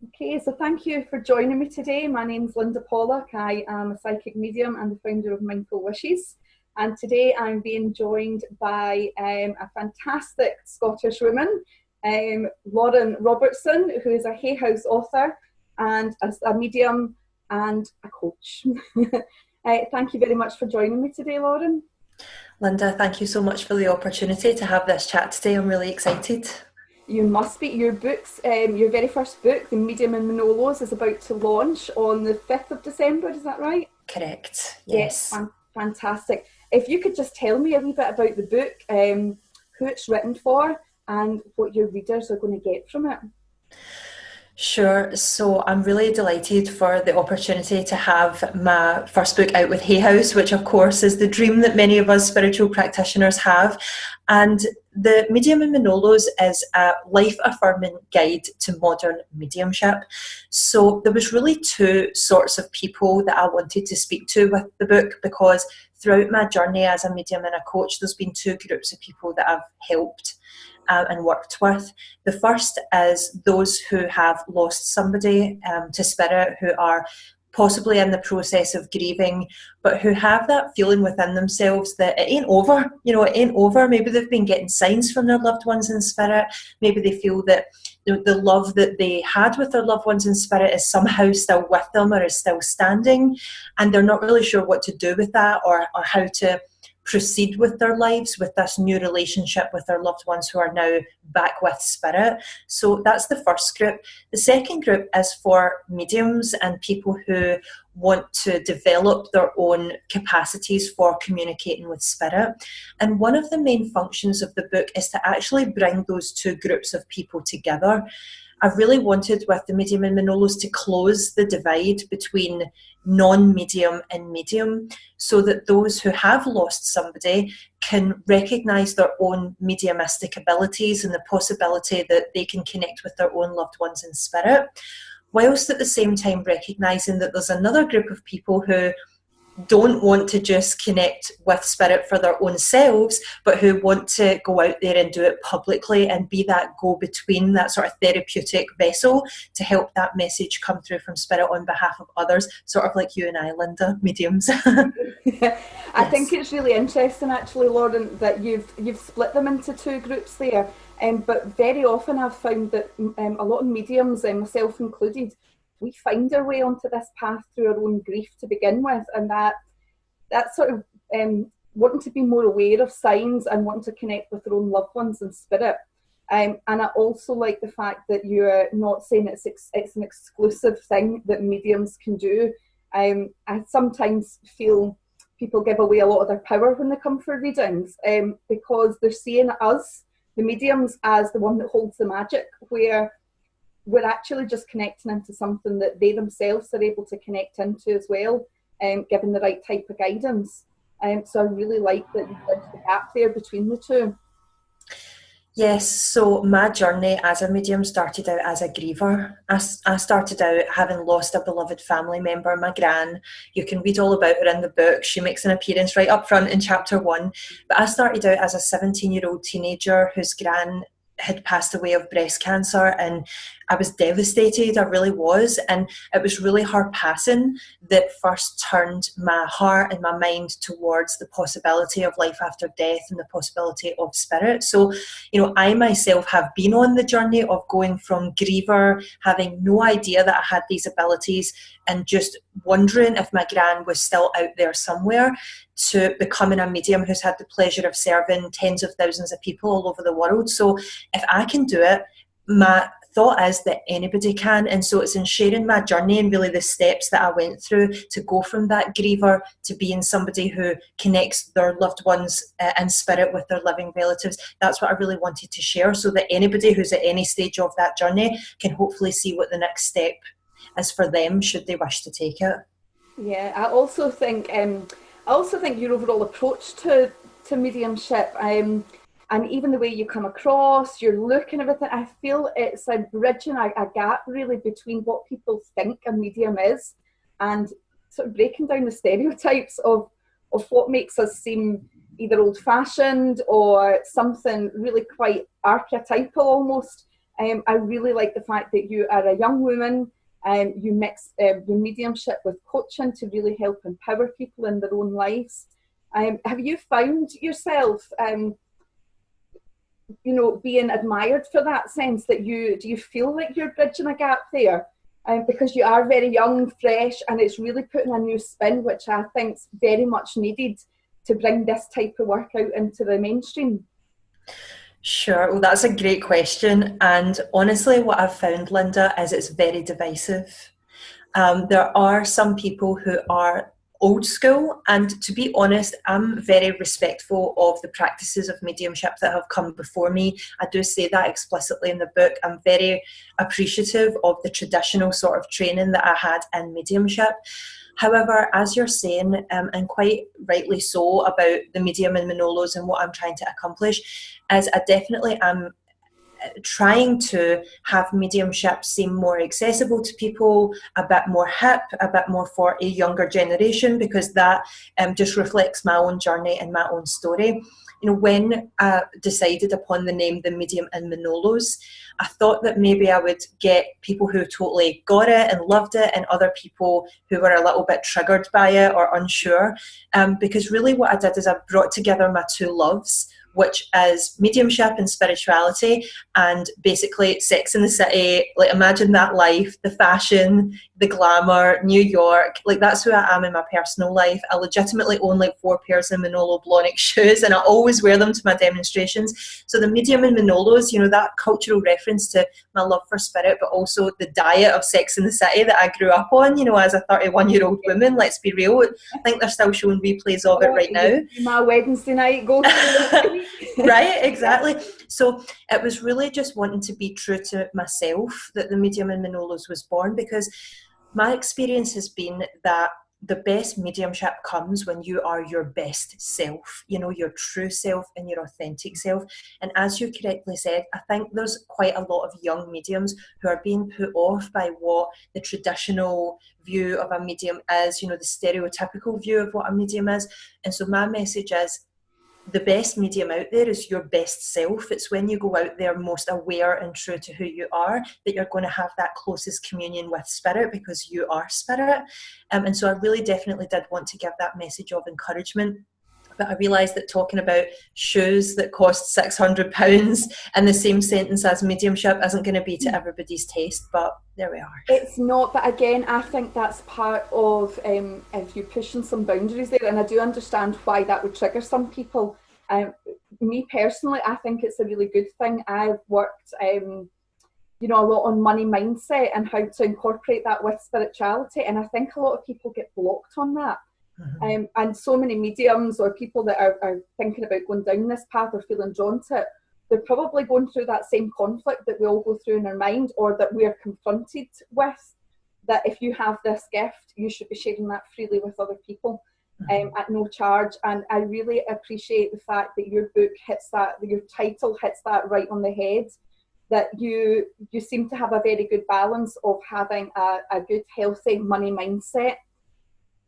Okay, so thank you for joining me today. My name's Linda Pollock. I am a psychic medium and the founder of Mindful Wishes. And today I'm being joined by a fantastic Scottish woman, Lauren Robertson, who is a Hay House author and a medium and a coach. Thank you very much for joining me today, Lauren. Linda, thank you so much for the opportunity to have this chat today. I'm really excited. You must be. Your books, your very first book, The Medium and Manolos, is about to launch on the 5th of December, is that right? Correct, Yeah, yes. fantastic. If you could just tell me a wee bit about the book, who it's written for, and what your readers are going to get from it. Sure. So I'm really delighted for the opportunity to have my first book out with Hay House, which of course is the dream that many of us spiritual practitioners have. And the Medium and Manolos is a life-affirming guide to modern mediumship. So there was really two sorts of people that I wanted to speak to with the book, because throughout my journey as a medium and a coach, there's been two groups of people that I've helped and worked with. The first is those who have lost somebody to spirit, who are possibly in the process of grieving, but who have that feeling within themselves that it ain't over. It ain't over. Maybe they've been getting signs from their loved ones in spirit. Maybe they feel that the love that they had with their loved ones in spirit is somehow still with them or is still standing, and they're not really sure what to do with that, or how to proceed with their lives with this new relationship with their loved ones who are now back with spirit. So that's the first group. The second group is for mediums and people who want to develop their own capacities for communicating with spirit. And one of the main functions of the book is to actually bring those two groups of people together. I really wanted with the Medium and Manolos to close the divide between non-medium and medium, so that those who have lost somebody can recognise their own mediumistic abilities and the possibility that they can connect with their own loved ones in spirit, whilst at the same time recognising that there's another group of people who don't want to just connect with spirit for their own selves, but who want to go out there and do it publicly and be that go-between, that sort of therapeutic vessel to help that message come through from spirit on behalf of others, sort of like you and I, Linda, mediums. I think Yes. it's really interesting, actually, Lauren, that you've split them into two groups there. But very often I've found that a lot of mediums, myself included, we find our way onto this path through our own grief to begin with, and that sort of wanting to be more aware of signs and wanting to connect with their own loved ones in spirit. And I also like the fact that you're not saying it's an exclusive thing that mediums can do. I sometimes feel people give away a lot of their power when they come for readings, because they're seeing us, the mediums, as the one that holds the magic, where we're actually just connecting into something that they themselves are able to connect into as well, given the right type of guidance. So I really like that you bridge the gap there between the two. Yes, so my journey as a medium started out as a griever. I started out having lost a beloved family member, my gran. You can read all about her in the book. She makes an appearance right up front in chapter 1. But I started out as a 17-year-old teenager whose gran had passed away of breast cancer, and I was devastated. I really was. And it was really her passing that first turned my heart and my mind towards the possibility of life after death and the possibility of spirit. So, I myself have been on the journey of going from griever, having no idea that I had these abilities, and just wondering if my gran was still out there somewhere, to becoming a medium who's had the pleasure of serving tens of thousands of people all over the world. So if I can do it, my thought is that anybody can. And so it's in sharing my journey and really the steps that I went through to go from that griever to being somebody who connects their loved ones in spirit with their living relatives. That's what I really wanted to share, so that anybody who's at any stage of that journey can hopefully see what the next step is for them, should they wish to take it. Yeah, I also think your overall approach to mediumship, and even the way you come across, your look and everything, I feel it's a bridging a gap really between what people think a medium is, and sort of breaking down the stereotypes of what makes us seem either old-fashioned or something really quite archetypal almost. I really like the fact that you are a young woman and you mix the mediumship with coaching to really help empower people in their own lives. Have you found yourself, being admired for that sense that do you feel like you're bridging a gap there? Because you are very young, fresh, and it's really putting a new spin, which I think is very much needed to bring this type of work out into the mainstream. Sure. Well, that's a great question. And honestly, what I've found, Linda, is it's very divisive. There are some people who are old school, and to be honest, I'm very respectful of the practices of mediumship that have come before me. I do say that explicitly in the book. I'm very appreciative of the traditional sort of training that I had in mediumship. However, as you're saying, and quite rightly so, about the medium and Manolos and what I'm trying to accomplish, is I definitely am trying to have mediumship seem more accessible to people, a bit more hip, a bit more for a younger generation, because that just reflects my own journey and my own story. When I decided upon the name The Medium and Manolos, I thought that maybe I would get people who totally got it and loved it, and other people who were a little bit triggered by it or unsure. Because really what I did is I brought together my two loves, which is mediumship and spirituality, and basically Sex in the City. Like, imagine that life, the fashion, the glamour, New York. Like, that's who I am in my personal life. I legitimately own like 4 pairs of Manolo Blahnik shoes, and I always wear them to my demonstrations. So the medium and Manolos, that cultural reference to my love for spirit, but also the diet of Sex in the City that I grew up on, as a 31-year-old woman. Let's be real. I think they're still showing replays of it right now. My Wednesday night, go to Right, exactly. So it was really just wanting to be true to myself that the medium and Manolos was born, because my experience has been that the best mediumship comes when you are your best self, your true self and your authentic self. And as you correctly said, I think there's quite a lot of young mediums who are being put off by what the traditional view of a medium is, the stereotypical view of what a medium is. And so my message is, the best medium out there is your best self. It's when you go out there most aware and true to who you are that you're going to have that closest communion with spirit, because you are spirit. And so I really definitely did want to give that message of encouragement. But I realised that talking about shoes that cost £600 in the same sentence as mediumship isn't going to be to everybody's taste, but there we are. It's not, but again, I think that's part of if you're pushing some boundaries there, and I do understand why that would trigger some people. Me personally, I think it's a really good thing. I've worked a lot on money mindset and how to incorporate that with spirituality, and I think a lot of people get blocked on that. Mm-hmm. And so many mediums or people that are thinking about going down this path or feeling drawn to it, they're probably going through that same conflict that we all go through in our mind, or that we are confronted with, that if you have this gift, you should be sharing that freely with other people. At no charge. And I really appreciate the fact that your book hits that, your title hits that right on the head, that you seem to have a very good balance of having a good, healthy money mindset,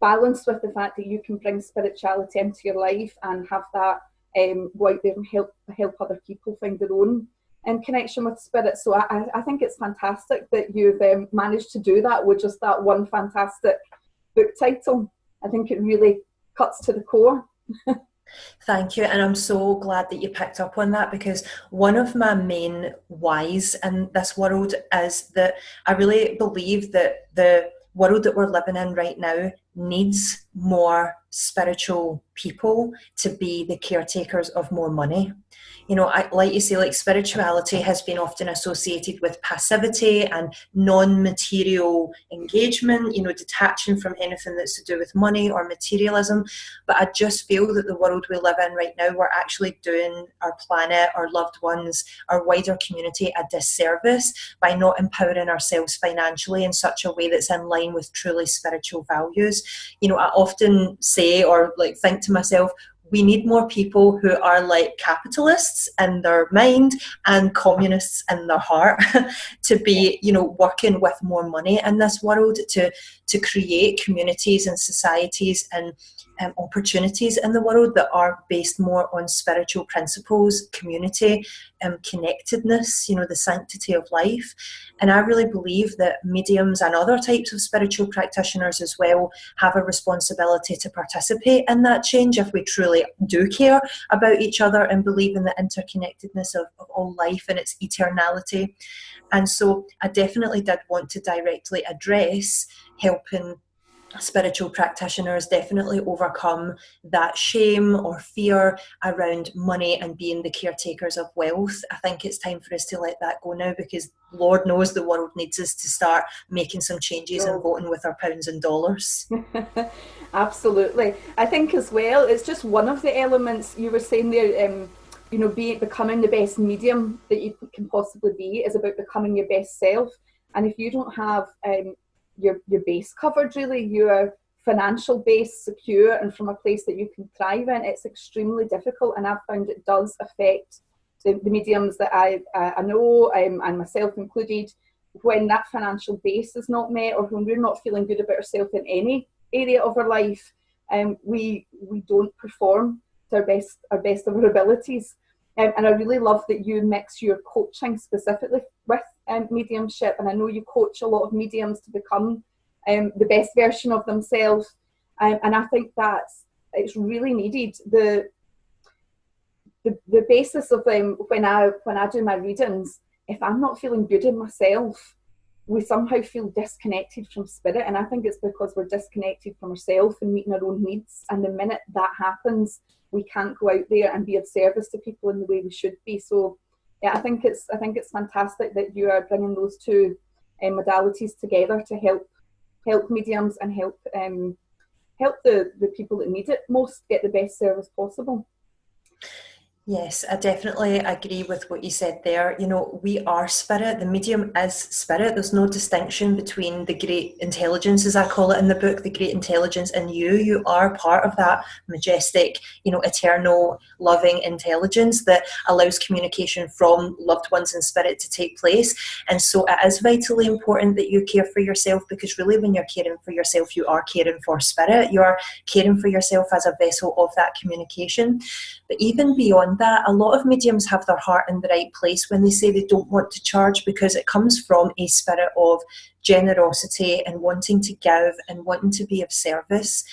balanced with the fact that you can bring spirituality into your life and have that go out there and help other people find their own connection with spirit. So I think it's fantastic that you've managed to do that with just that one fantastic book title. I think it really cuts to the core. Thank you, and I'm so glad that you picked up on that, because one of my main whys in this world is that I really believe that the world that we're living in right now needs more spiritual people to be the caretakers of more money. Like you say, like, spirituality has been often associated with passivity and non-material engagement, detaching from anything that's to do with money or materialism. But I just feel that the world we live in right now, we're actually doing our planet, our loved ones, our wider community a disservice by not empowering ourselves financially in such a way that's in line with truly spiritual values. I often say, or think to myself, we need more people who are like capitalists in their mind and communists in their heart to be, you know, working with more money in this world to create communities and societies and opportunities in the world that are based more on spiritual principles, community, connectedness, you know, the sanctity of life. And I really believe that mediums and other types of spiritual practitioners as well have a responsibility to participate in that change if we truly do care about each other and believe in the interconnectedness of all life and its eternality. And so I definitely did want to directly address helping spiritual practitioners definitely overcome that shame or fear around money and being the caretakers of wealth. I think it's time for us to let that go now, because Lord knows the world needs us to start making some changes and voting with our pounds and dollars. Absolutely. I think as well, it's just one of the elements you were saying there, you know, becoming the best medium that you can possibly be is about becoming your best self. And if you don't have your base covered, really, your financial base secure and from a place that you can thrive in, it's extremely difficult. And I've found it does affect the mediums that I know, and myself included, when that financial base is not met, or when we're not feeling good about ourselves in any area of our life, we don't perform to our best of our abilities. And I really love that you mix your coaching specifically with mediumship, and I know you coach a lot of mediums to become the best version of themselves, and I think it's really needed. The basis of when I do my readings, if I'm not feeling good in myself, we somehow feel disconnected from spirit, and I think it's because we're disconnected from ourselves and meeting our own needs. And the minute that happens, we can't go out there and be of service to people in the way we should be. So yeah, I think it's fantastic that you are bringing those two modalities together to help mediums and help the people that need it most get the best service possible. Yes, I definitely agree with what you said there. You know, we are spirit. The medium is spirit. There's no distinction between the great intelligence, as I call it in the book, the great intelligence in you. You are part of that majestic, you know, eternal, loving intelligence that allows communication from loved ones in spirit to take place. And so it is vitally important that you care for yourself, because really when you're caring for yourself, you are caring for spirit. You are caring for yourself as a vessel of that communication. But even beyond that, a lot of mediums have their heart in the right place when they say they don't want to charge, because it comes from a spirit of generosity and wanting to give and wanting to be of service.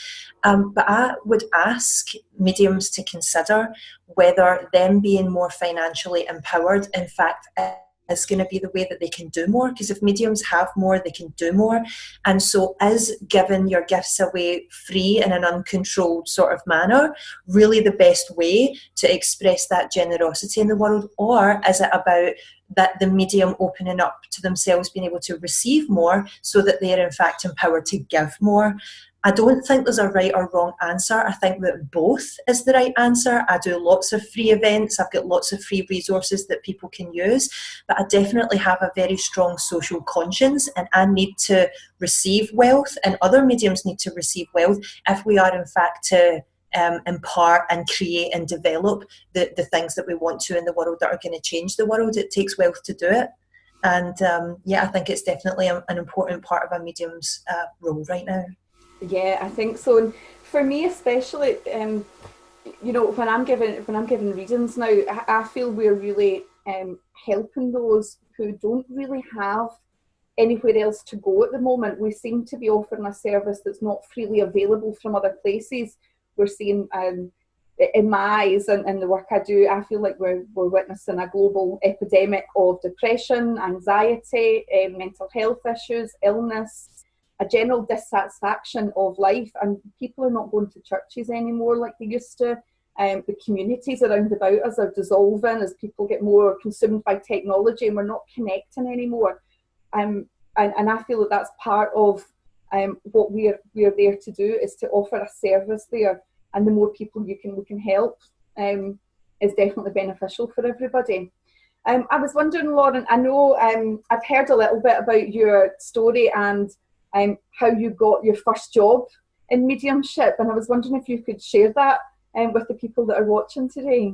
But I would ask mediums to consider whether them being more financially empowered, in fact, is going to be the way that they can do more. Because if mediums have more, they can do more. And so is giving your gifts away free in an uncontrolled sort of manner really the best way to express that generosity in the world? Or is it about that the medium opening up to themselves, being able to receive more so that they are in fact empowered to give more? I don't think there's a right or wrong answer. I think that both is the right answer. I do lots of free events. I've got lots of free resources that people can use, but I definitely have a very strong social conscience, and I need to receive wealth, and other mediums need to receive wealth if we are in fact to impart and create and develop the things that we want to in the world that are going to change the world. It takes wealth to do it. And I think it's definitely an important part of a medium's role right now. Yeah, I think so. And for me especially, you know, when I'm giving readings now, I feel we're really helping those who don't really have anywhere else to go at the moment. We seem to be offering a service that's not freely available from other places. We're seeing, in my eyes and the work I do, I feel like we're witnessing a global epidemic of depression, anxiety, mental health issues, illness, a general dissatisfaction of life, and people are not going to churches anymore like they used to. The communities around about us are dissolving as people get more consumed by technology, and we're not connecting anymore. And I feel that that's part of what we are there to do, is to offer a service there, and the more people we can help is definitely beneficial for everybody. I was wondering, Lauren, I know I've heard a little bit about your story and how you got your first job in mediumship, and I was wondering if you could share that with the people that are watching today?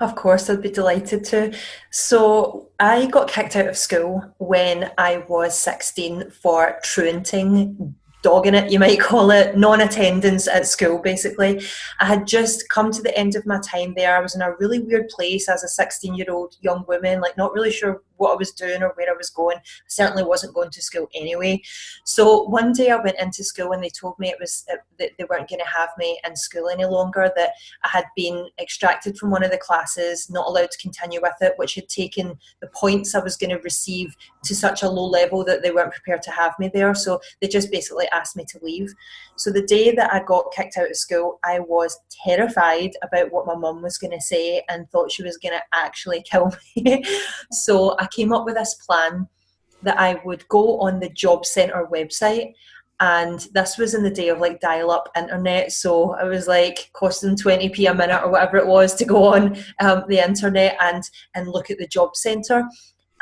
Of course, I'd be delighted to. So I got kicked out of school when I was 16 for truanting, dogging it, you might call it, non-attendance at school, basically. I had just come to the end of my time there. I was in a really weird place as a 16-year-old young woman, like not really sure what I was doing or where I was going. I certainly wasn't going to school anyway. So one day I went into school and they told me that they weren't going to have me in school any longer, that I had been extracted from one of the classes, not allowed to continue with it, which had taken the points I was going to receive to such a low level that they weren't prepared to have me there. So they just basically asked me to leave. So the day that I got kicked out of school, I was terrified about what my mum was going to say and thought she was going to actually kill me. So I came up with this plan that I would go on the job centre website, and this was in the day of like dial-up internet, so it was like costing 20p a minute or whatever it was to go on the internet and look at the job centre.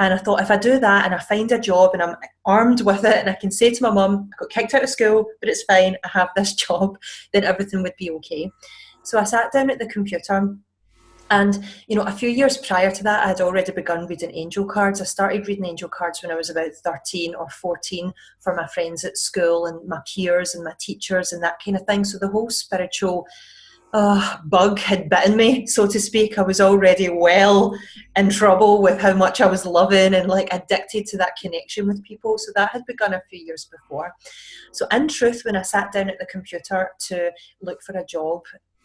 And I thought, if I do that and I find a job and I'm armed with it and I can say to my mum, I got kicked out of school, but it's fine, I have this job, then everything would be okay. So I sat down at the computer. And, you know, a few years prior to that, I had already begun reading angel cards. I started reading angel cards when I was about 13 or 14 for my friends at school and my peers and my teachers and that kind of thing. So the whole spiritual bug had bitten me, so to speak. I was already well in trouble with how much I was loving and like addicted to that connection with people. So that had begun a few years before. So in truth, when I sat down at the computer to look for a job,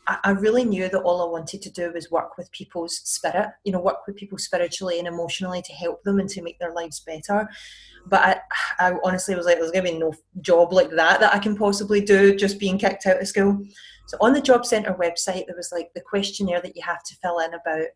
I really knew that all I wanted to do was work with people's spirit, you know, work with people spiritually and emotionally to help them and to make their lives better. But I honestly was like, there's going to be no job like that I can possibly do just being kicked out of school. So on the job centre website, there was like the questionnaire that you have to fill in about,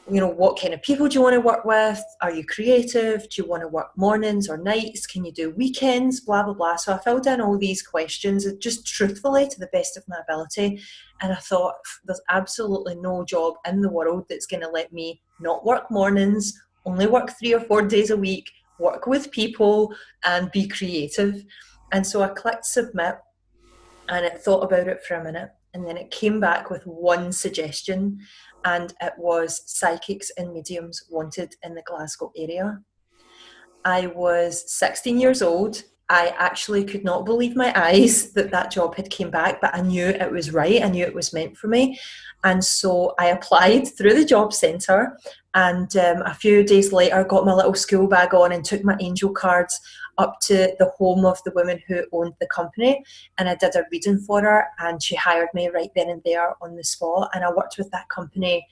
you know, what kind of people do you want to work with? Are you creative? Do you want to work mornings or nights? Can you do weekends? Blah, blah, blah. So I filled in all these questions just truthfully to the best of my ability. And I thought, there's absolutely no job in the world that's going to let me not work mornings, only work 3 or 4 days a week, work with people and be creative. And so I clicked submit and it thought about it for a minute. And then it came back with one suggestion, and it was psychics and mediums wanted in the Glasgow area. I was 16 years old. I actually could not believe my eyes that job had came back, but I knew it was right. I knew it was meant for me. And so I applied through the job centre, and a few days later got my little school bag on and took my angel cards up to the home of the woman who owned the company, and I did a reading for her, and she hired me right then and there on the spot. And I worked with that company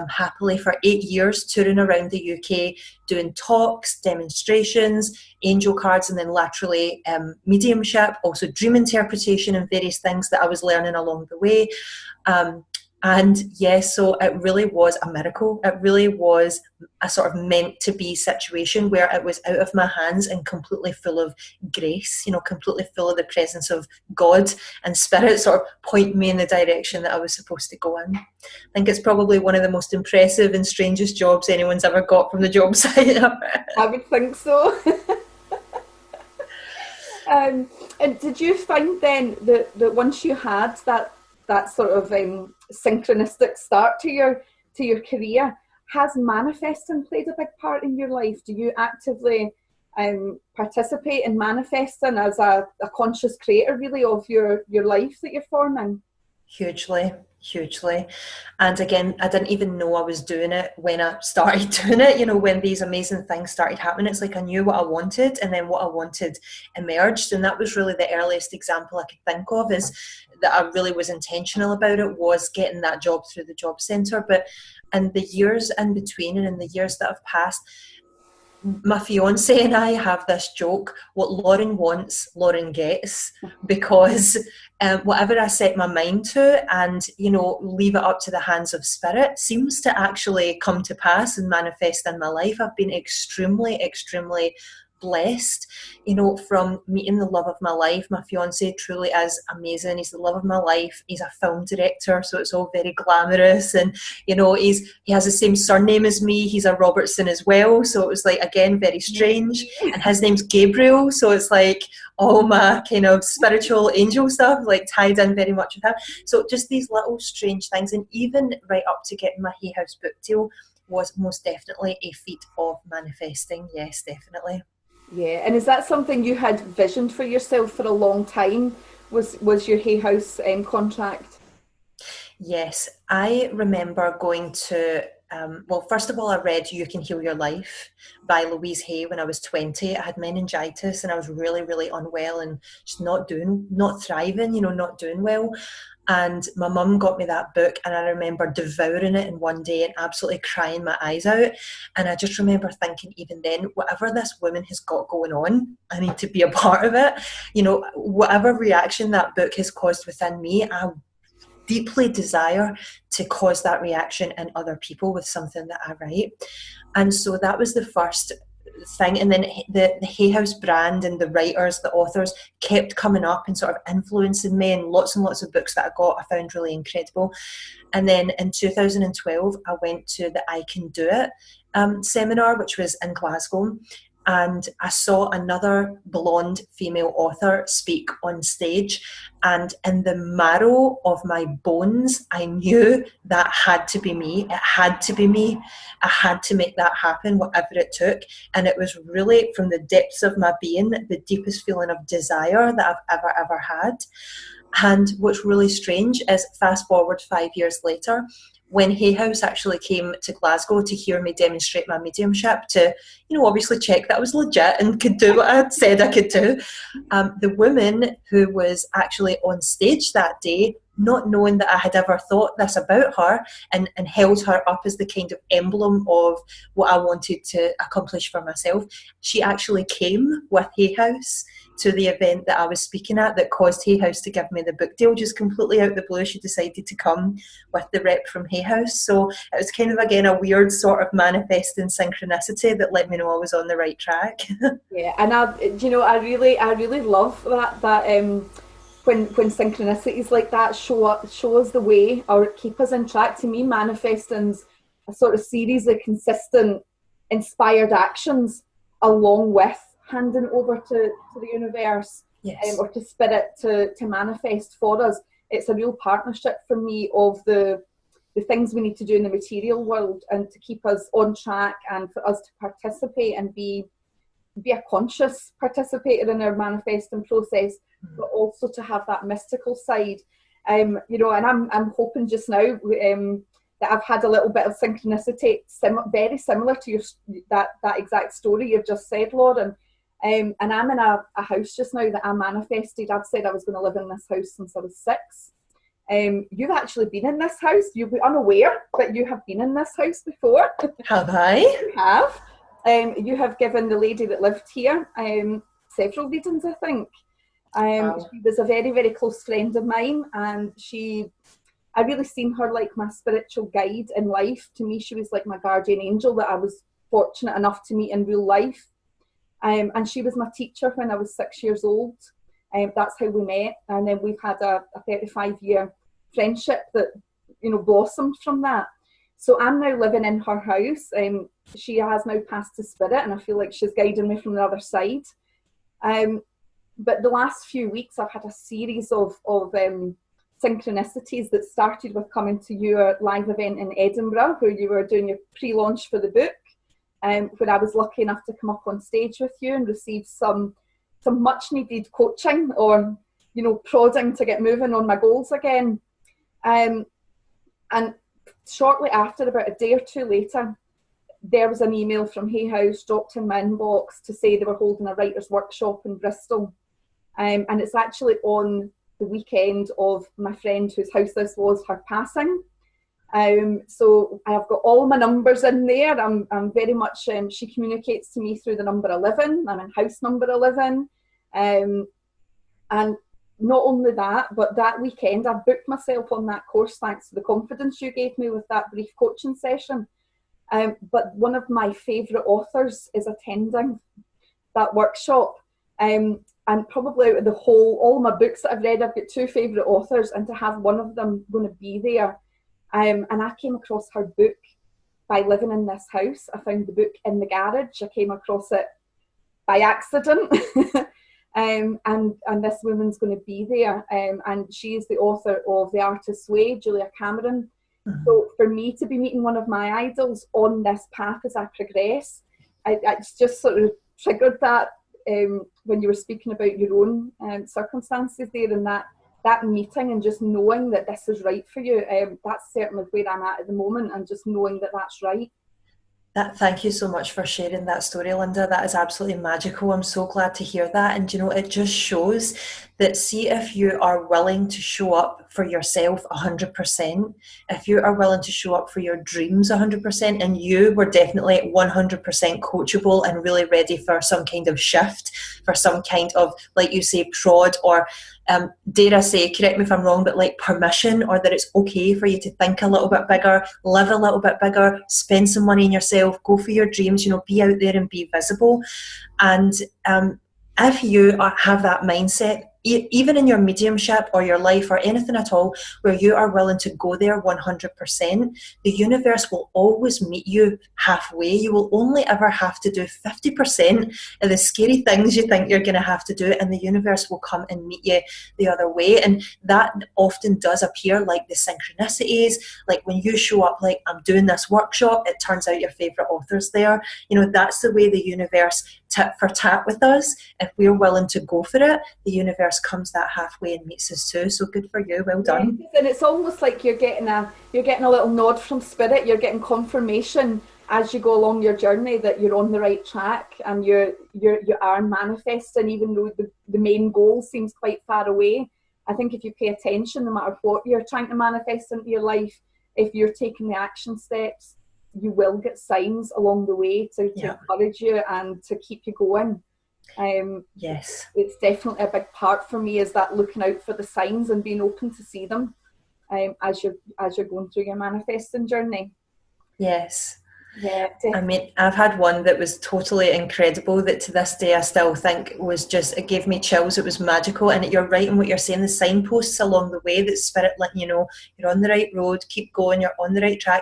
happily for 8 years, touring around the UK, doing talks, demonstrations, angel cards, and then laterally mediumship, also dream interpretation and various things that I was learning along the way. And yes, so it really was a miracle. It really was a sort of meant to be situation where it was out of my hands and completely full of grace, you know, completely full of the presence of God and spirit sort of pointing me in the direction that I was supposed to go in. I think it's probably one of the most impressive and strangest jobs anyone's ever got from the job site. I would think so. And did you find then that once you had that sort of synchronistic start to your career, has manifesting played a big part in your life? Do you actively participate in manifesting as a conscious creator really of your life that you're forming? Hugely. And again, I didn't even know I was doing it when I started doing it. You know, when these amazing things started happening, it's like I knew what I wanted, and then what I wanted emerged. And that was really the earliest example I could think of, is that I really was intentional about it, was getting that job through the job centre. But in the years in between and in the years that have passed, my fiance and I have this joke: what Lauren wants, Lauren gets, because whatever I set my mind to and, you know, leave it up to the hands of spirit seems to actually come to pass and manifest in my life. I've been extremely blessed, from meeting the love of my life. My fiance truly is amazing. He's the love of my life. He's a film director, so it's all very glamorous, and he has the same surname as me. He's a Robertson as well, so it was like, again, very strange. And his name's Gabriel, so it's like all my kind of spiritual angel stuff like tied in very much with him. So just these little strange things, and even right up to getting my Hay House book deal was most definitely a feat of manifesting. Yes, definitely. Yeah, and is that something you had visioned for yourself for a long time? Was your Hay House contract? Yes, I remember going to, well, first of all, I read You Can Heal Your Life by Louise Hay when I was 20. I had meningitis and I was really, really unwell and just not thriving, not doing well. And my mum got me that book, and I remember devouring it in one day and absolutely crying my eyes out. And I just remember thinking, even then, whatever this woman has got going on, I need to be a part of it. Whatever reaction that book has caused within me, I deeply desire to cause that reaction in other people with something that I write. And so that was the first thing. And then the Hay House brand and the writers, the authors kept coming up and sort of influencing me, and lots of books that I got I found really incredible. And then in 2012 I went to the I Can Do It seminar, which was in Glasgow, and I saw another blonde female author speak on stage, and in the marrow of my bones I knew that had to be me. It had to be me. I had to make that happen, whatever it took. And it was really from the depths of my being the deepest feeling of desire that I've ever had. And what's really strange is, fast forward 5 years later, when Hay House actually came to Glasgow to hear me demonstrate my mediumship, to, obviously check that I was legit and could do what I had said I could do, the woman who was actually on stage that day, not knowing that I had ever thought this about her, and held her up as the kind of emblem of what I wanted to accomplish for myself, she actually came with Hay House to the event that I was speaking at, that caused Hay House to give me the book deal. Just completely out of the blue, she decided to come with the rep from Hay House. So it was kind of, again, a weird sort of manifesting synchronicity that let me know I was on the right track. Yeah, and I really love that when synchronicities like that show us the way or keep us in track. To me, manifesting's a sort of series of consistent, inspired actions, along with handing over to the universe, yes, or to spirit to manifest for us. It's a real partnership for me of the things we need to do in the material world, and to keep us on track, and for us to participate and be a conscious participator in our manifesting process, but also to have that mystical side. And I'm hoping just now that I've had a little bit of synchronicity, very similar to that exact story you've just said, Lauren. And I'm in a house just now that I manifested. I've said I was going to live in this house since I was 6. You've actually been in this house. You'll be unaware that you have been in this house before. Have I? You have. You have given the lady that lived here several readings, I think. Wow. She was a very, very close friend of mine, and I really seen her like my spiritual guide in life. To me, she was like my guardian angel that I was fortunate enough to meet in real life. And she was my teacher when I was 6 years old. That's how we met. And then we've had a 35-year friendship that, blossomed from that. So I'm now living in her house. She has now passed to spirit, and I feel like she's guiding me from the other side. But the last few weeks, I've had a series of synchronicities that started with coming to your live event in Edinburgh, where you were doing your pre-launch for the book. Where I was lucky enough to come up on stage with you and receive some much needed coaching, or prodding to get moving on my goals again. And shortly after, about a day or two later, there was an email from Hay House dropped in my inbox to say they were holding a writer's workshop in Bristol. And it's actually on the weekend of my friend whose house this was, her passing. So I've got all my numbers in there. I'm very much, she communicates to me through the number 11. I'm in house number 11. And not only that, but that weekend I booked myself on that course thanks to the confidence you gave me with that brief coaching session. But one of my favourite authors is attending. that workshop. And probably out of all my books that I've read, I've got two favourite authors, and to have one of them going to be there. And I came across her book by living in this house. I found the book in the garage. I came across it by accident. And this woman's going to be there. And she is the author of The Artist's Way, Julia Cameron. Mm-hmm. So for me to be meeting one of my idols on this path as I progress, it's just sort of triggered that when you were speaking about your own circumstances there, and that meeting and just knowing that this is right for you. That's certainly where I'm at the moment, and just knowing that that's right. Thank you so much for sharing that story, Linda. That is absolutely magical. I'm so glad to hear that. And, it just shows that, see, if you are willing to show up for yourself 100%, if you are willing to show up for your dreams 100%, and you were definitely 100% coachable and really ready for some kind of shift, for some kind of, like you say, prod, or dare I say, correct me if I'm wrong, but like permission, or that it's okay for you to think a little bit bigger, live a little bit bigger, spend some money in yourself, go for your dreams, be out there and be visible. And if you have that mindset, even in your mediumship or your life or anything at all, where you are willing to go there 100%, the universe will always meet you halfway. You will only ever have to do 50% of the scary things you think you're going to have to do, and the universe will come and meet you the other way. And that often does appear like the synchronicities, like when you show up, like, I'm doing this workshop, it turns out your favourite author's there. That's the way the universe tit for tat with us. If we're willing to go for it, the universe comes that halfway and meets us too. So good for you, well done. And it's almost like you're getting a little nod from spirit. You're getting confirmation as you go along your journey that you're on the right track, and you are manifesting, even though the main goal seems quite far away. I think if you pay attention, no matter what you're trying to manifest into your life, if you're taking the action steps, you will get signs along the way to encourage you and to keep you going. Yes, it's definitely a big part for me, is that looking out for the signs and being open to see them as you're going through your manifesting journey. Yes. Yeah, I mean, I've had one that was totally incredible, that to this day I still think was just, it gave me chills. It was magical. And you're right in what you're saying, the signposts along the way that spirit letting you know you're on the right road, keep going, you're on the right track,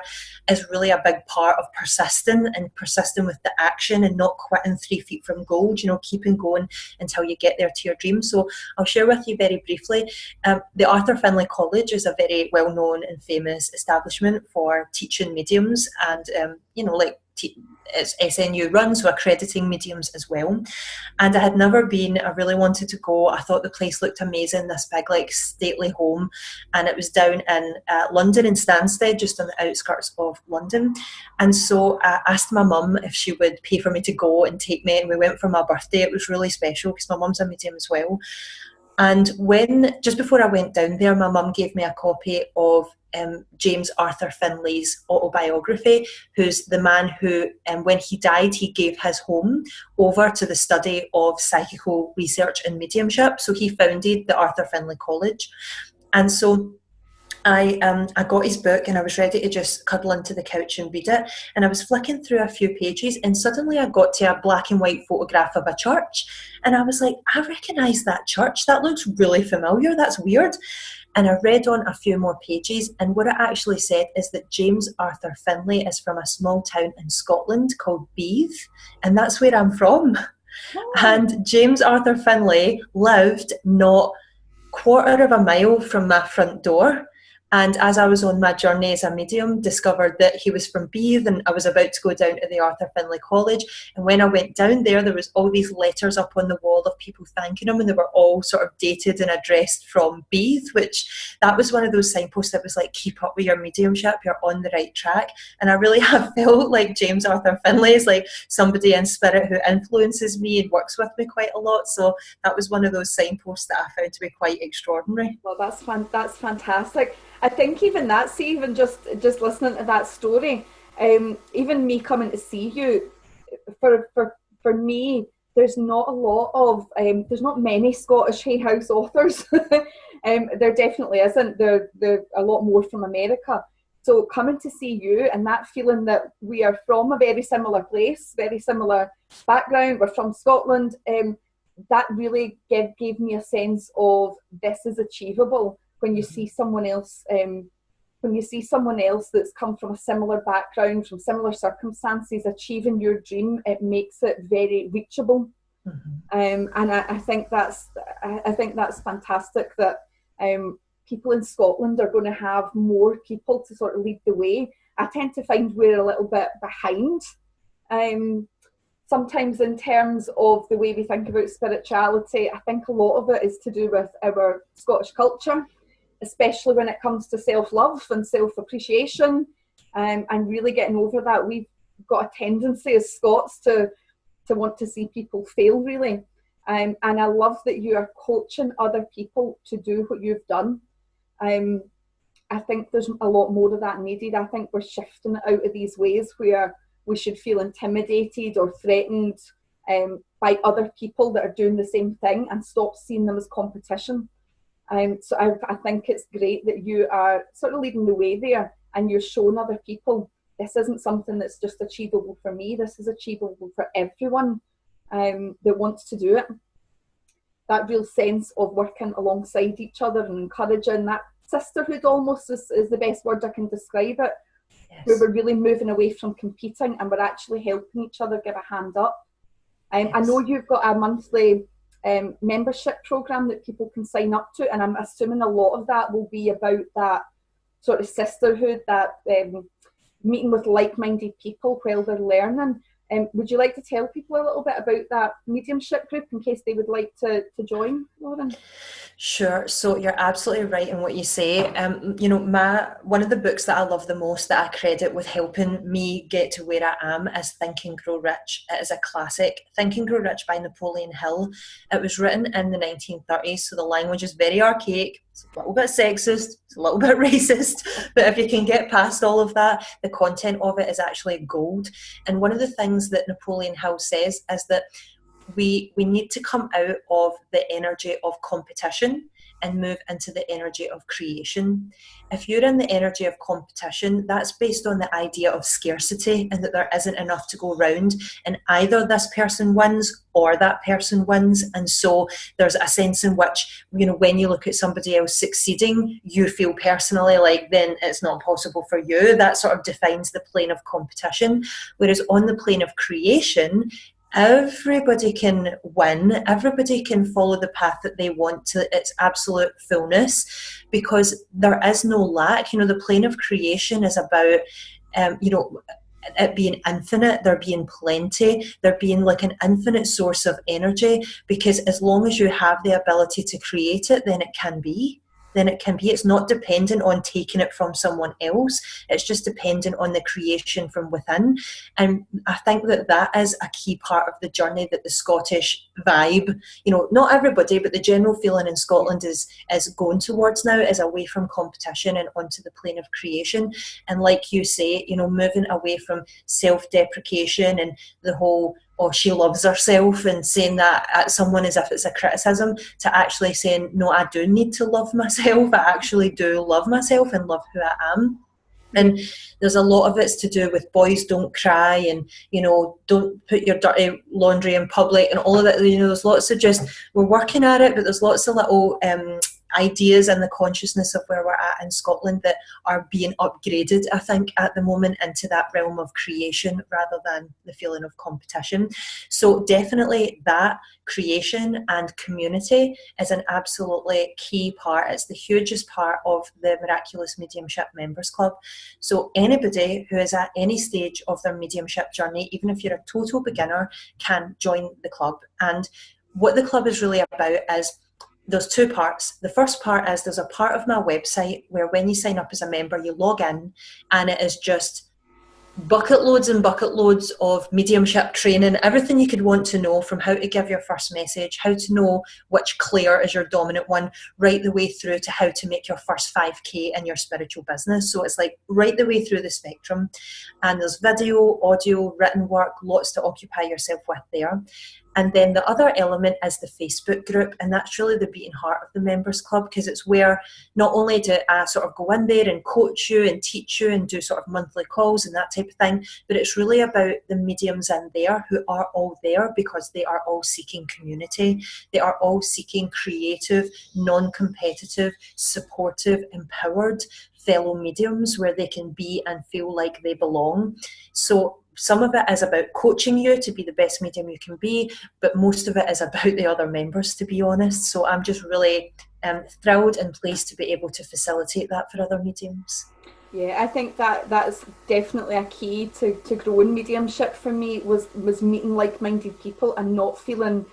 is really a big part of persisting with the action and not quitting 3 feet from goal, keeping going until you get there to your dream. So I'll share with you very briefly. The Arthur Findlay College is a very well-known and famous establishment for teaching mediums, and it's SNU run, so accrediting mediums as well. And I had never been. I really wanted to go. I thought the place looked amazing, this big, like, stately home, and it was down in London, in Stansted, just on the outskirts of London. And so I asked my mum if she would pay for me to go and take me, and we went for my birthday. It was really special because my mum's a medium as well. And just before I went down there, my mum gave me a copy of James Arthur Findlay's autobiography, who's the man who, when he died, he gave his home over to the study of psychical research and mediumship. So he founded the Arthur Findlay College. And so I got his book, and I was ready to just cuddle into the couch and read it. And I was flicking through a few pages, and suddenly I got to a black and white photograph of a church. And I was like, I recognise that church. That looks really familiar. That's weird. And I read on a few more pages, and what it actually said is that James Arthur Findlay is from a small town in Scotland called Beath, and that's where I'm from. Oh. And James Arthur Findlay lived not quarter of a mile from my front door. And as I was on my journey as a medium, discovered that he was from Beath, and I was about to go down to the Arthur Findlay College. And when I went down there was all these letters up on the wall of people thanking him, and they were all sort of dated and addressed from Beath, which that was one of those signposts that was like, keep up with your mediumship, you're on the right track. And I really have felt like James Arthur Findlay is like somebody in spirit who influences me and works with me quite a lot. So that was one of those signposts that I found to be quite extraordinary. Well, that's fantastic. I think even just listening to that story, even me coming to see you, for me, there's not many Scottish Hay House authors. There definitely isn't. There a lot more from America. So coming to see you and that feeling that we are from a very similar place, very similar background, we're from Scotland, that really gave me a sense of this is achievable. When you see someone else, that's come from a similar background, from similar circumstances, achieving your dream, it makes it very reachable. And I think that's fantastic that people in Scotland are going to have more people to sort of lead the way. I tend to find we're a little bit behind sometimes in terms of the way we think about spirituality. I think a lot of it is to do with our Scottish culture, especially when it comes to self-love and self-appreciation, and really getting over that. We've got a tendency as Scots to want to see people fail, really. And I love that you are coaching other people to do what you've done. I think there's a lot more of that needed. I think we're shifting out of these ways where we should feel intimidated or threatened by other people that are doing the same thing, and stop seeing them as competition. So I think it's great that you are sort of leading the way there, and you're showing other people this isn't something that's just achievable for me. This is achievable for everyone that wants to do it. That real sense of working alongside each other and encouraging, that sisterhood almost is the best word I can describe it. Yes. Where we're really moving away from competing and we're actually helping each other give a hand up. Yes. I know you've got a monthly membership program that people can sign up to, and I'm assuming a lot of that will be about that sort of sisterhood, that meeting with like-minded people while they're learning. Would you like to tell people a little bit about that mediumship group in case they would like to join, Lauren? Sure. So you're absolutely right in what you say. One of the books that I love the most, that I credit with helping me get to where I am, is Think and Grow Rich. It is a classic. Think and Grow Rich by Napoleon Hill. It was written in the 1930s, so the language is very archaic. It's a little bit sexist, it's a little bit racist, but if you can get past all of that, the content of it is actually gold. And one of the things that Napoleon Hill says is that we need to come out of the energy of competition and move into the energy of creation. If you're in the energy of competition, that's based on the idea of scarcity and that there isn't enough to go around, and either this person wins or that person wins. And so there's a sense in which, when you look at somebody else succeeding, you feel personally like then it's not possible for you. That sort of defines the plane of competition. Whereas on the plane of creation, everybody can win, everybody can follow the path that they want to its absolute fullness, because there is no lack. The plane of creation is about it being infinite, there being plenty, there being like an infinite source of energy, because as long as you have the ability to create it, then it can be. It's not dependent on taking it from someone else. It's just dependent on the creation from within. And I think that is a key part of the journey that the Scottish vibe, not everybody, but the general feeling in Scotland is going towards now, is away from competition and onto the plane of creation. And like you say, moving away from self-deprecation and the whole, oh, she loves herself, and saying that at someone as if it's a criticism, to actually saying, no, I do need to love myself. I actually do love myself and love who I am. And there's a lot of it's to do with boys don't cry, and, don't put your dirty laundry in public and all of that. There's lots of we're working at it, but there's lots of little ideas in the consciousness of where we're at in Scotland that are being upgraded, I think, at the moment into that realm of creation rather than the feeling of competition. So definitely that creation and community is an absolutely key part. It's the hugest part of the Miraculous Mediumship Members Club. So anybody who is at any stage of their mediumship journey, even if you're a total beginner, can join the club. And what the club is really about is there's two parts. The first part is there's a part of my website where when you sign up as a member, you log in, and it is just bucket loads and bucket loads of mediumship training, everything you could want to know, from how to give your first message, how to know which clair is your dominant one, right the way through to how to make your first 5K in your spiritual business. So it's like right the way through the spectrum. And there's video, audio, written work, lots to occupy yourself with there. And then the other element is the Facebook group, and that's really the beating heart of the Members Club, because it's where not only do I sort of go in there and coach you and teach you and do sort of monthly calls and that type of thing, but it's really about the mediums in there who are all there because they are all seeking community. They are all seeking creative, non-competitive, supportive, empowered fellow mediums where they can be and feel like they belong. So some of it is about coaching you to be the best medium you can be, but most of it is about the other members, to be honest. So I'm just really thrilled and pleased to be able to facilitate that for other mediums. Yeah, I think that's definitely a key to growing mediumship for me, was meeting like-minded people and not feeling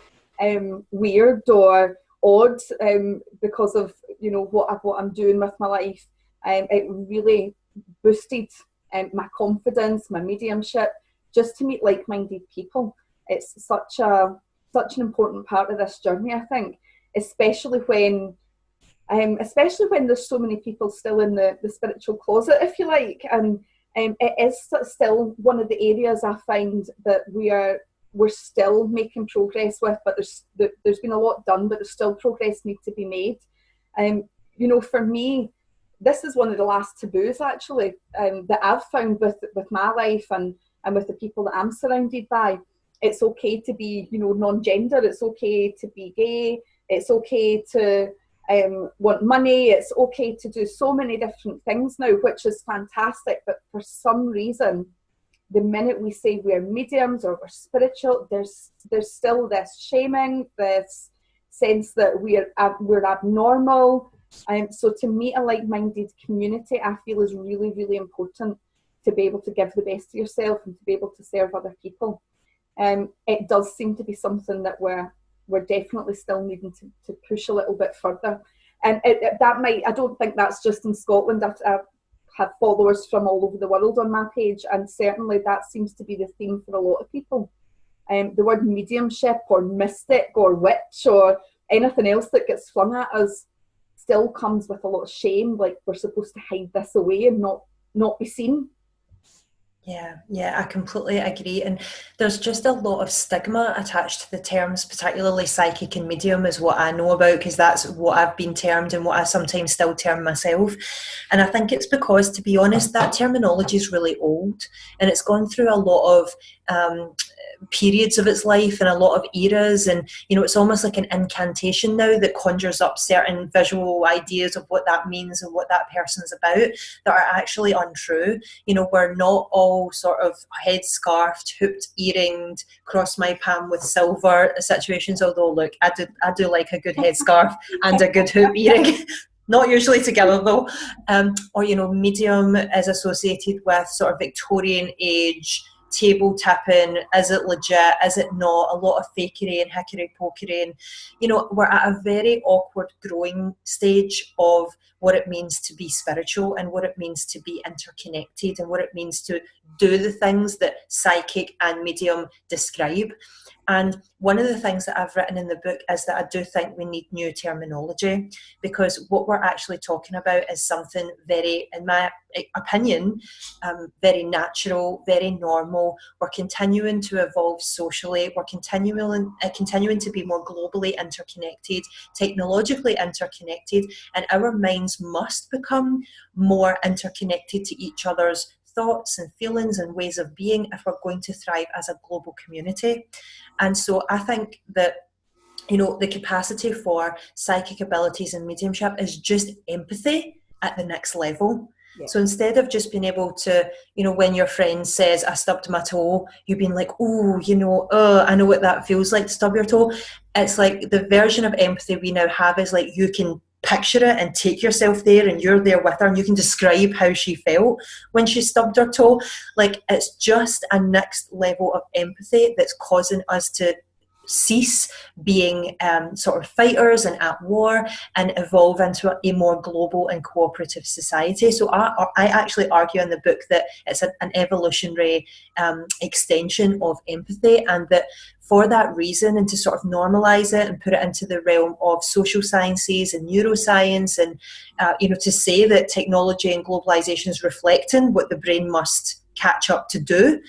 weird or odd because of, you know, what I'm doing with my life. It really boosted my confidence, my mediumship, just to meet like-minded people. It's such an important part of this journey, I think, especially when there's so many people still in the spiritual closet, if you like, and it is still one of the areas I find that we're still making progress with, but there's been a lot done, but there's still progress need to be made. You know, for me, this is one of the last taboos actually that I've found with my life and with the people that I'm surrounded by. It's okay to be, you know, non-gender. It's okay to be gay. It's okay to want money. It's okay to do so many different things now, which is fantastic. But for some reason, the minute we say we're mediums or we're spiritual, there's still this shaming, this sense that we're abnormal. So to meet a like-minded community, I feel is really, really important to be able to give the best of yourself and to be able to serve other people. It does seem to be something that we're definitely still needing to push a little bit further. And I don't think that's just in Scotland. I have followers from all over the world on my page, and certainly that seems to be the theme for a lot of people. The word mediumship or mystic or witch or anything else that gets flung at us still comes with a lot of shame, like we're supposed to hide this away and not be seen. Yeah, I completely agree. And there's just a lot of stigma attached to the terms, particularly psychic and medium is what I know about, because that's what I've been termed and what I sometimes still term myself. And I think it's because, to be honest, that terminology is really old and it's gone through a lot of periods of its life and a lot of eras, and you know, it's almost like an incantation now that conjures up certain visual ideas of what that means and what that person's about that are actually untrue. You know, we're not all sort of head-scarfed, hooped, earringed, cross my palm with silver situations, although look, I do like a good headscarf and a good hoop earring. Not usually together though. Or, you know, medium is associated with sort of Victorian age, table tapping. Is it legit? Is it not? A lot of fakery and hickory-pokery. And, you know, we're at a very awkward growing stage of what it means to be spiritual and what it means to be interconnected and what it means to do the things that psychic and medium describe. And one of the things that I've written in the book is that I do think we need new terminology, because what we're actually talking about is something very, in my opinion, very natural, very normal. We're continuing to evolve socially. We're continuing to be more globally interconnected, technologically interconnected, and our minds must become more interconnected to each other's thoughts and feelings and ways of being if we're going to thrive as a global community. And so I think that, you know, the capacity for psychic abilities and mediumship is just empathy at the next level. Yeah. So instead of just being able to, you know, when your friend says, I stubbed my toe, you've been like, oh, you know, I know what that feels like to stub your toe. It's like the version of empathy we now have is like you can picture it and take yourself there and you're there with her and you can describe how she felt when she stubbed her toe. Like, it's just a next level of empathy that's causing us to cease being sort of fighters and at war and evolve into a more global and cooperative society. So I actually argue in the book that it's an evolutionary extension of empathy, and that for that reason, and to sort of normalise it and put it into the realm of social sciences and neuroscience, and you know, to say that technology and globalisation is reflecting what the brain must catch up to do,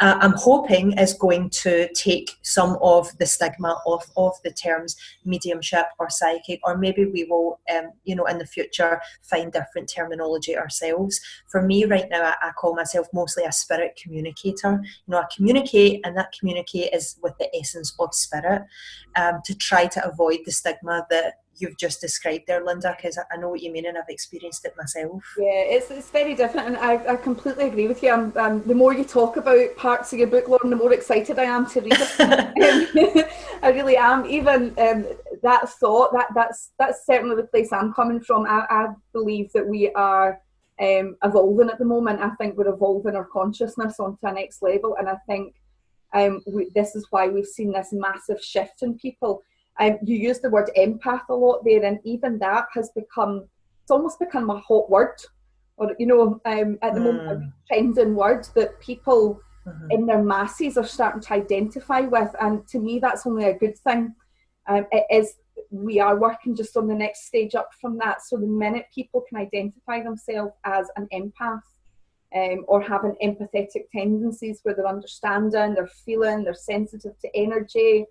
I'm hoping is going to take some of the stigma off of the terms mediumship or psychic, or maybe we will, in the future find different terminology ourselves. For me right now, I call myself mostly a spirit communicator. I communicate, and that communicate is with the essence of spirit, to try to avoid the stigma that you've just described there, Linda, because I know what you mean and I've experienced it myself. Yeah, it's very different, and I completely agree with you. The more you talk about parts of your book, Lauren, the more excited I am to read it. I really am. Even that thought, that's certainly the place I'm coming from. I believe that we are evolving at the moment. I think we're evolving our consciousness onto a next level, and I think this is why we've seen this massive shift in people. You use the word empath a lot there, and even that has become, it's almost become a hot word, or at the moment a trending word that people in their masses are starting to identify with, and to me that's only a good thing. We are working just on the next stage up from that, so the minute people can identify themselves as an empath, or having empathetic tendencies where they're understanding, they're feeling, they're sensitive to energy,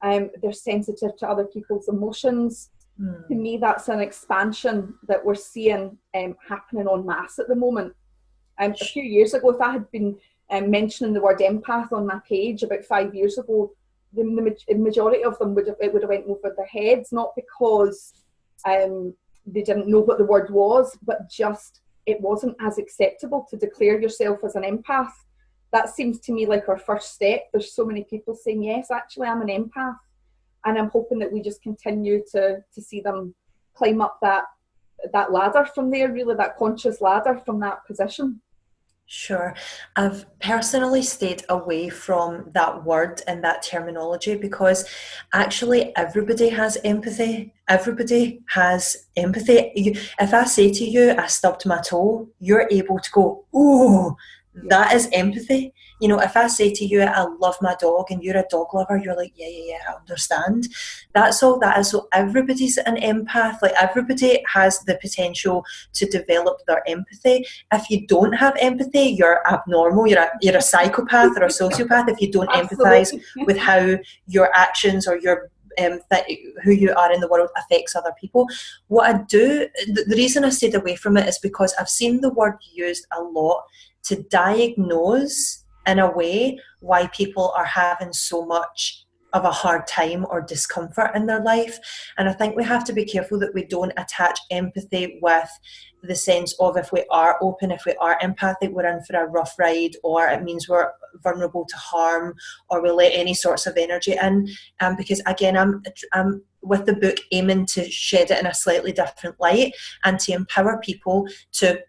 they're sensitive to other people's emotions. To me, that's an expansion that we're seeing happening en masse at the moment. A few years ago, if I had been mentioning the word empath on my page about 5 years ago, the majority of them would have went over their heads, not because they didn't know what the word was, but just it wasn't as acceptable to declare yourself as an empath. That seems to me like our first step. There's so many people saying, yes, actually I'm an empath. And I'm hoping that we just continue to see them climb up that ladder from there, really, that conscious ladder from that position. Sure. I've personally stayed away from that word and that terminology because actually everybody has empathy. Everybody has empathy. If I say to you, I stubbed my toe, you're able to go, ooh, that is empathy. If I say to you, I love my dog, and you're a dog lover, you're like, yeah, I understand. That's all that is. So everybody's an empath. Like, everybody has the potential to develop their empathy. If you don't have empathy, you're abnormal. You're a psychopath or a sociopath if you don't empathise with how your actions or your who you are in the world affects other people. What I do, the reason I stayed away from it is because I've seen the word used a lot to diagnose in a way why people are having so much of a hard time or discomfort in their life. And I think we have to be careful that we don't attach empathy with the sense of, if we are open, if we are empathic, we're in for a rough ride, or it means we're vulnerable to harm, or we let any sorts of energy in. Because again, I'm with the book aiming to shed it in a slightly different light and to empower people to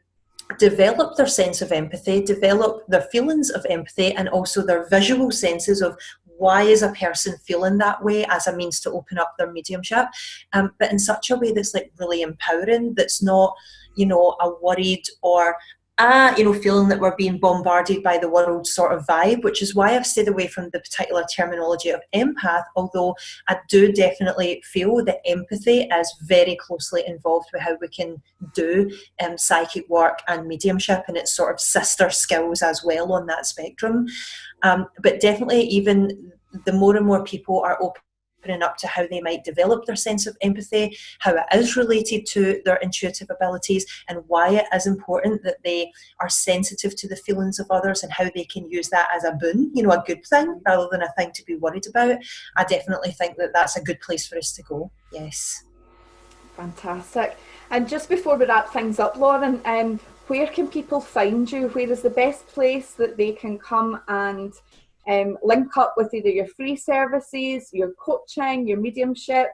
develop their sense of empathy, develop their feelings of empathy, and also their visual senses of why is a person feeling that way as a means to open up their mediumship, but in such a way that's like really empowering, that's not, a worried or feeling that we're being bombarded by the world sort of vibe, which is why I've stayed away from the particular terminology of empath, although I do definitely feel that empathy is very closely involved with how we can do psychic work and mediumship, and it's sort of sister skills as well on that spectrum. But definitely, even the more and more people are opening up to how they might develop their sense of empathy, how it is related to their intuitive abilities, and why it is important that they are sensitive to the feelings of others and how they can use that as a boon, a good thing rather than a thing to be worried about. I definitely think that that's a good place for us to go. Yes. Fantastic. And just before we wrap things up, Lauren, where can people find you? Where is the best place that they can come and link up with either your free services, your coaching, your mediumship?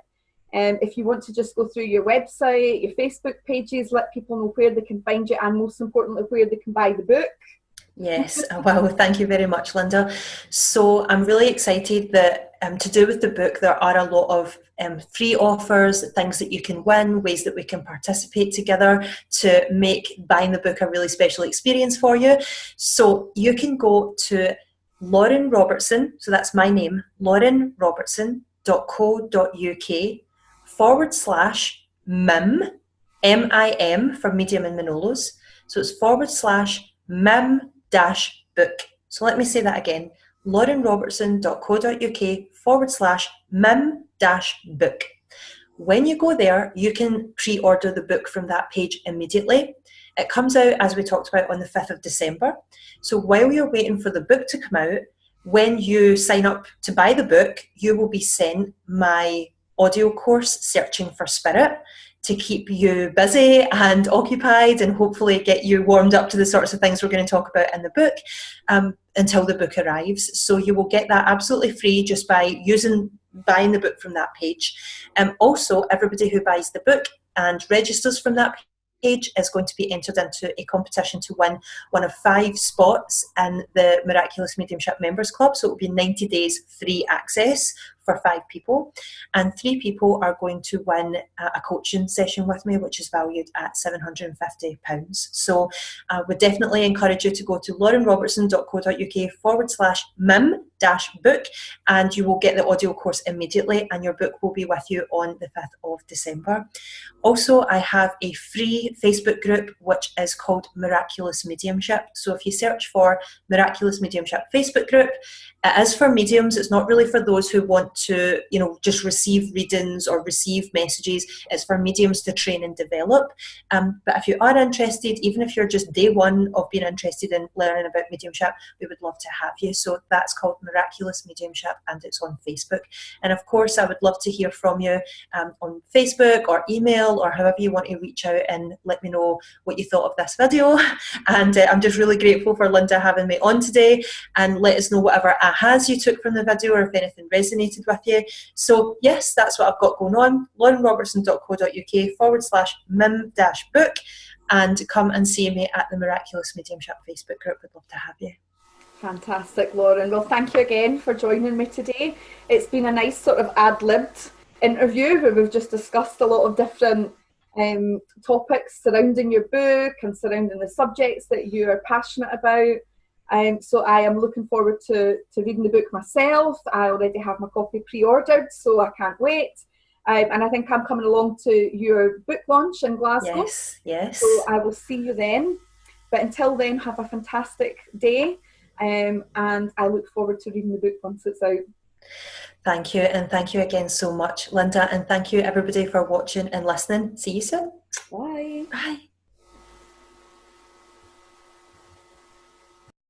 If you want to just go through your website, your Facebook pages, let people know where they can find you, and most importantly, where they can buy the book. Yes, well, thank you very much, Linda. So I'm really excited that to do with the book, there are a lot of free offers, things that you can win, ways that we can participate together to make buying the book a really special experience for you. So you can go to Lauren Robertson, so that's my name, laurenrobertson.co.uk/MIM, MIM for Medium and Manolos. So it's /MIM-book. So let me say that again, laurenrobertson.co.uk/mim-book. When you go there, you can pre-order the book from that page immediately. It comes out, as we talked about, on the 5th of December. So while you're waiting for the book to come out, when you sign up to buy the book, you will be sent my audio course, Searching for Spirit, to keep you busy and occupied and hopefully get you warmed up to the sorts of things we're going to talk about in the book until the book arrives. So you will get that absolutely free just by buying the book from that page. Also, everybody who buys the book and registers from that page is going to be entered into a competition to win one of 5 spots in the Miraculous Mediumship Members Club. So it will be 90 days free access for 5 people, and 3 people are going to win a coaching session with me, which is valued at £750. So I would definitely encourage you to go to laurenrobertson.co.uk/mim-book, and you will get the audio course immediately, and your book will be with you on the 5th of December. Also, I have a free Facebook group which is called Miraculous Mediumship. So if you search for Miraculous Mediumship Facebook group, it is for mediums. It's not really for those who want to, just receive readings or receive messages. It's for mediums to train and develop. But if you are interested, even if you're just day one of being interested in learning about mediumship, we would love to have you. So that's called Miraculous Mediumship, and it's on Facebook. And of course, I would love to hear from you on Facebook or email or however you want to reach out and let me know what you thought of this video. And I'm just really grateful for Linda having me on today, and let us know whatever ahas you took from the video or if anything resonated with you. So yes, that's what I've got going on. laurenrobertson.co.uk/mim-book, and come and see me at the Miraculous Mediumship Facebook group. We'd love to have you. Fantastic, Lauren. Well, thank you again for joining me today. It's been a nice sort of ad-libbed interview where we've just discussed a lot of different topics surrounding your book and surrounding the subjects that you are passionate about. So I am looking forward to reading the book myself. I already have my copy pre-ordered, so I can't wait. And I think I'm coming along to your book launch in Glasgow. Yes. So I will see you then. But until then, have a fantastic day. And I look forward to reading the book once it's out. Thank you. And thank you again so much, Linda. And thank you everybody for watching and listening. See you soon. Bye. Bye.